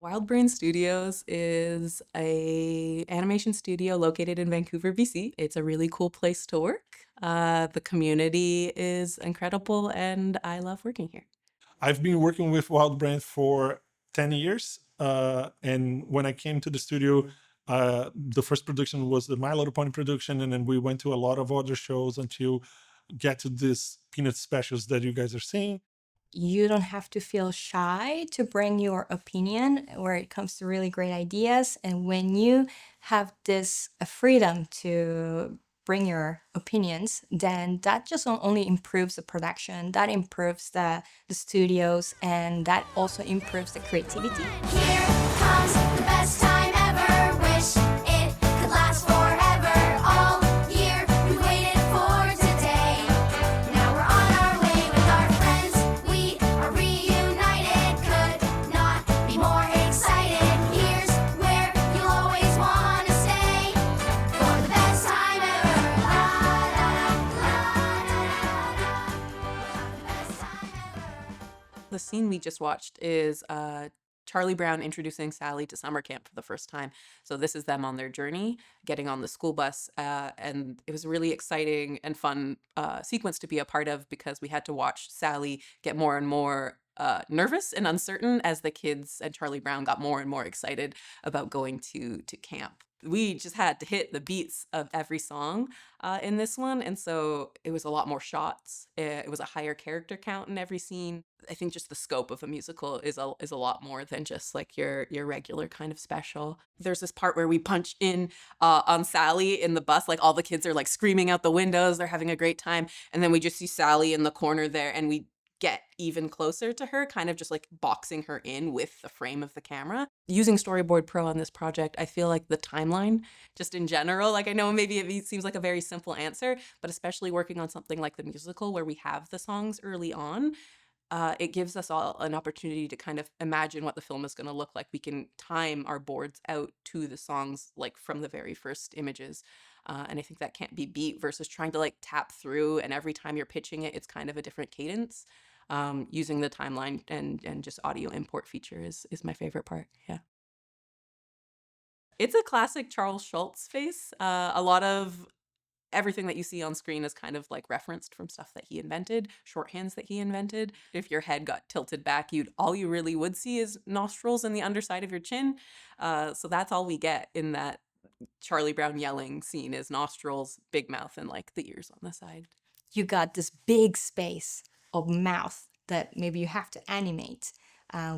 WildBrain Studios is a animation studio located in Vancouver, BC. It's a really cool place to work. The community is incredible, and I love working here. I've been working with WildBrain for 10 years. And when I came to the studio, the first production was the My Little Pony production. And then we went to a lot of other shows until get to this Peanut specials that you guys are seeing. You don't have to feel shy to bring your opinion where it comes to really great ideas. And when you have this freedom to bring your opinions, then that just only improves the production, that improves the studios, and that also improves the creativity. Here comes the best time ever. Wish it could last forever. All year we waited for today. Now we're on our way with our friends. We are reunited. Could not be more excited. Here's where you'll always want to stay for the best time ever. La la la la la la. The best time ever. The scene we just watched is Charlie Brown introducing Sally to summer camp for the first time. So this is them on their journey, getting on the school bus, and it was a really exciting and fun sequence to be a part of because we had to watch Sally get more and more nervous and uncertain as the kids and Charlie Brown got more and more excited about going to camp. We just had to hit the beats of every song in this one, and so it was a lot more shots. It was a higher character count in every scene. I think just the scope of a musical is a lot more than just like your regular kind of special. There's this part where we punch in on Sally in the bus, like all the kids are like screaming out the windows, they're having a great time, and then we just see Sally in the corner there, and we get even closer to her, kind of just like boxing her in with the frame of the camera. Using Storyboard Pro on this project, I feel like the timeline, just in general, like I know maybe it seems like a very simple answer, but especially working on something like the musical where we have the songs early on, it gives us all an opportunity to kind of imagine what the film is going to look like. We can time our boards out to the songs like from the very first images. And I think that can't be beat versus trying to like tap through, and every time you're pitching it, it's kind of a different cadence. Using the timeline and just audio import feature is my favorite part. Yeah. It's a classic Charles Schulz face. A lot of everything that you see on screen is kind of like referenced from stuff that he invented, shorthands that he invented. If your head got tilted back, all you really would see is nostrils and the underside of your chin. So that's all we get in that Charlie Brown yelling scene is nostrils, big mouth, and like the ears on the side. You got this big space of mouth that maybe you have to animate.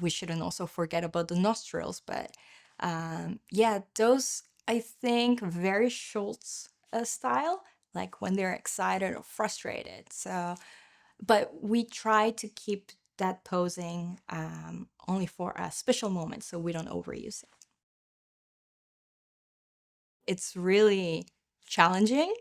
We shouldn't also forget about the nostrils, but yeah, those I think very Schultz style, like when they're excited or frustrated. So, but we try to keep that posing only for a special moment, so we don't overuse it. It's really challenging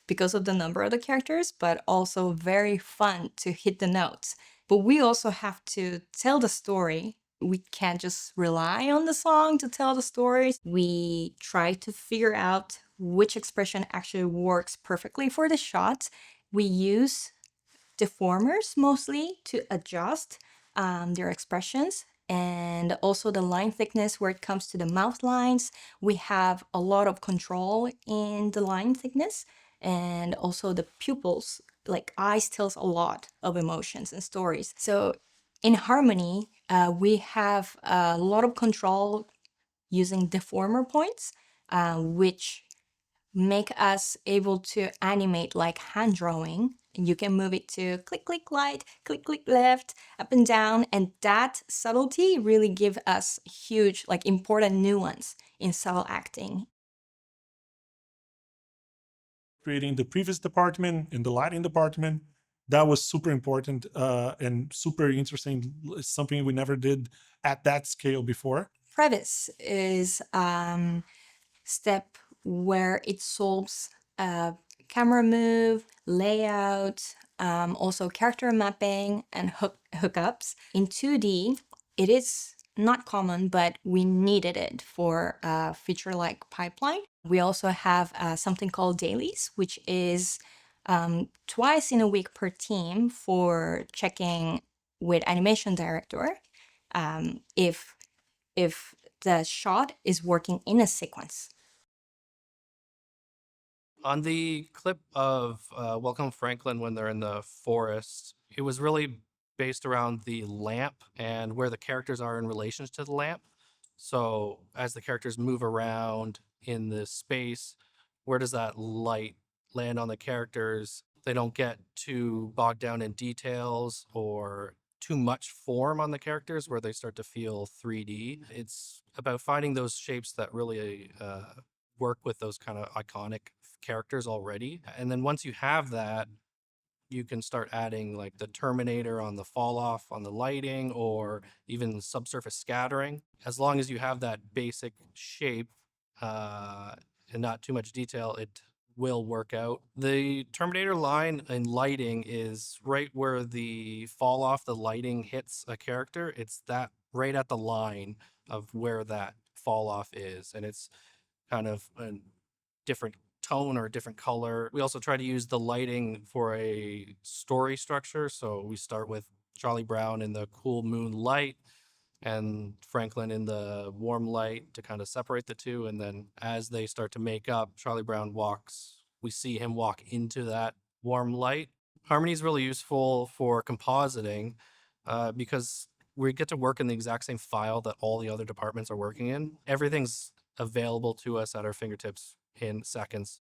because of the number of the characters, but also very fun to hit the notes. But we also have to tell the story. We can't just rely on the song to tell the stories. We try to figure out which expression actually works perfectly for the shot. We use deformers mostly to adjust their expressions, and also the line thickness where it comes to the mouth lines. We have a lot of control in the line thickness, and also the pupils, like eyes tells a lot of emotions and stories. So in harmony, we have a lot of control using deformer points, which make us able to animate like hand drawing. And you can move it to click, click right, click, click left, up and down. And that subtlety really give us huge, like important nuance in subtle acting. Creating the Previs department and the lighting department, that was super important and super interesting. It's something we never did at that scale before. Previs is step where it solves camera move, layout, also character mapping and hookups. In 2D, it is not common, but we needed it for a feature like pipeline. We also have something called dailies, which is twice in a week per team for checking with animation director if if the shot is working in a sequence. On the clip of Welcome Franklin when they're in the forest, it was really based around the lamp and where the characters are in relation to the lamp. So as the characters move around in this space, where does that light land on the characters? They don't get too bogged down in details or too much form on the characters where they start to feel 3D. It's about finding those shapes that really work with those kind of iconic characters already. And then once you have that, you can start adding like the Terminator on the fall off on the lighting or even subsurface scattering. As long as you have that basic shape and not too much detail, it will work out. The Terminator line in lighting is right where the fall off the lighting hits a character. It's that right at the line of where that fall off is. And it's kind of a different tone or a different color. We also try to use the lighting for a story structure. So we start with Charlie Brown in the cool moon light and Franklin in the warm light to kind of separate the two. And then as they start to make up, Charlie Brown we see him walk into that warm light. Harmony is really useful for compositing because we get to work in the exact same file that all the other departments are working in. Everything's available to us at our fingertips in seconds.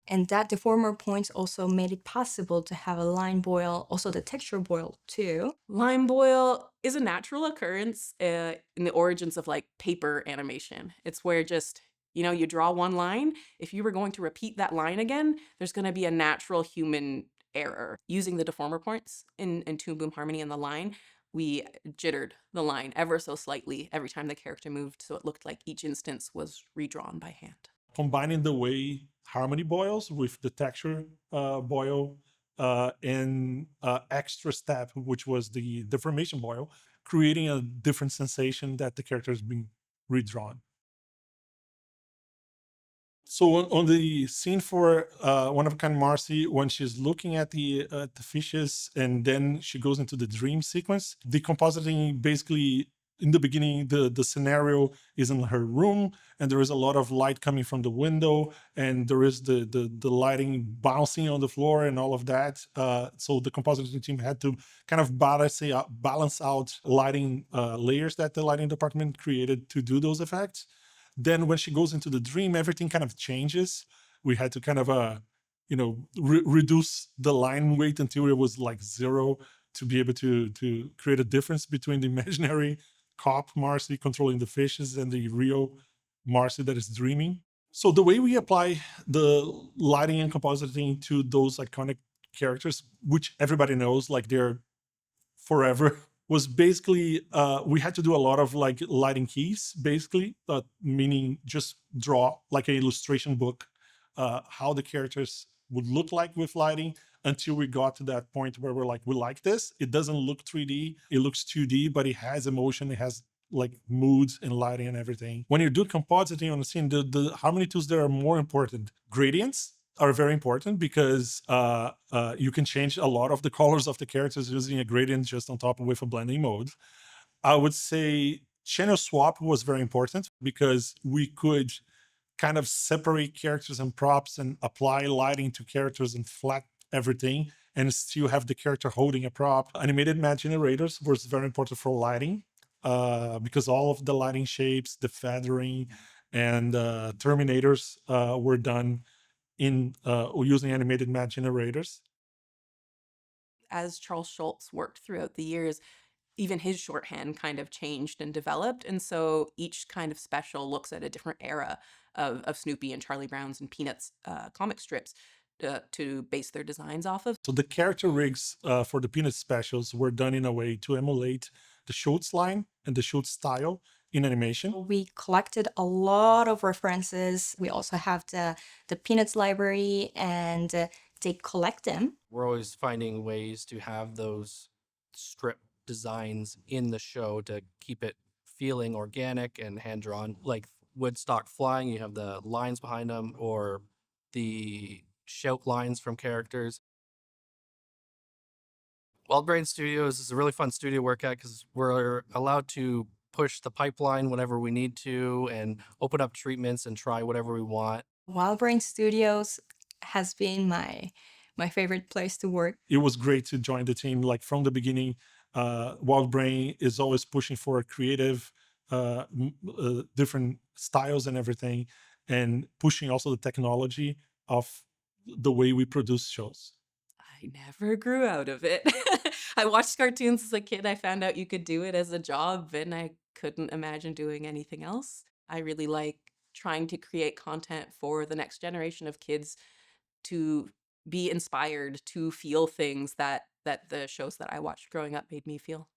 And that deformer points also made it possible to have a line boil, also the texture boil too. Line boil is a natural occurrence in the origins of like paper animation. It's where just, you draw one line. If you were going to repeat that line again, there's going to be a natural human error. Using the deformer points in Toon Boom Harmony and the line, we jittered the line ever so slightly every time the character moved, so it looked like each instance was redrawn by hand. Combining the way Harmony boils with the texture boil and extra step, which was the deformation boil, creating a different sensation that the character is being redrawn. So on the scene for One of a Kind Marcy, when she's looking at the fishes and then she goes into the dream sequence, the compositing basically, in the beginning, the scenario is in her room and there is a lot of light coming from the window and there is the lighting bouncing on the floor and all of that. So the compositing team had to kind of balance out lighting layers that the lighting department created to do those effects. Then when she goes into the dream, everything kind of changes. We had to kind of, reduce the line weight until it was like 0 to be able to create a difference between the imaginary cop Marcy controlling the fishes and the real Marcy that is dreaming. So the way we apply the lighting and compositing to those iconic characters, which everybody knows, like they're forever, was basically we had to do a lot of like lighting keys, basically, meaning just draw like an illustration book, how the characters would look like with lighting until we got to that point where we're like, we like this. It doesn't look 3D, it looks 2D, but it has emotion, it has like moods and lighting and everything. When you do compositing on the scene, the harmony tools that are more important, gradients are very important because you can change a lot of the colors of the characters using a gradient just on top with a blending mode. I would say channel swap was very important because we could kind of separate characters and props and apply lighting to characters and flat everything and still have the character holding a prop. Animated matte generators was very important for lighting because all of the lighting shapes, the feathering, and terminators were done in using animated matte generators. As Charles Schulz worked throughout the years, even his shorthand kind of changed and developed. And so each kind of special looks at a different era of Snoopy and Charlie Brown's and Peanuts comic strips to base their designs off of. So the character rigs for the Peanuts specials were done in a way to emulate the Schulz line and the Schulz style in animation. We collected a lot of references. We also have the Peanuts library and they collect them. We're always finding ways to have those strip designs in the show to keep it feeling organic and hand-drawn. Like Woodstock Flying, you have the lines behind them or the shout lines from characters. WildBrain Studios is a really fun studio to work at because we're allowed to push the pipeline whenever we need to and open up treatments and try whatever we want. WildBrain Studios has been my favorite place to work. It was great to join the team. Like from the beginning, WildBrain is always pushing for creative, different styles and everything, and pushing also the technology of the way we produce shows. I never grew out of it. I watched cartoons as a kid. I found out you could do it as a job, and I couldn't imagine doing anything else. I really like trying to create content for the next generation of kids to be inspired to feel things that the shows that I watched growing up made me feel.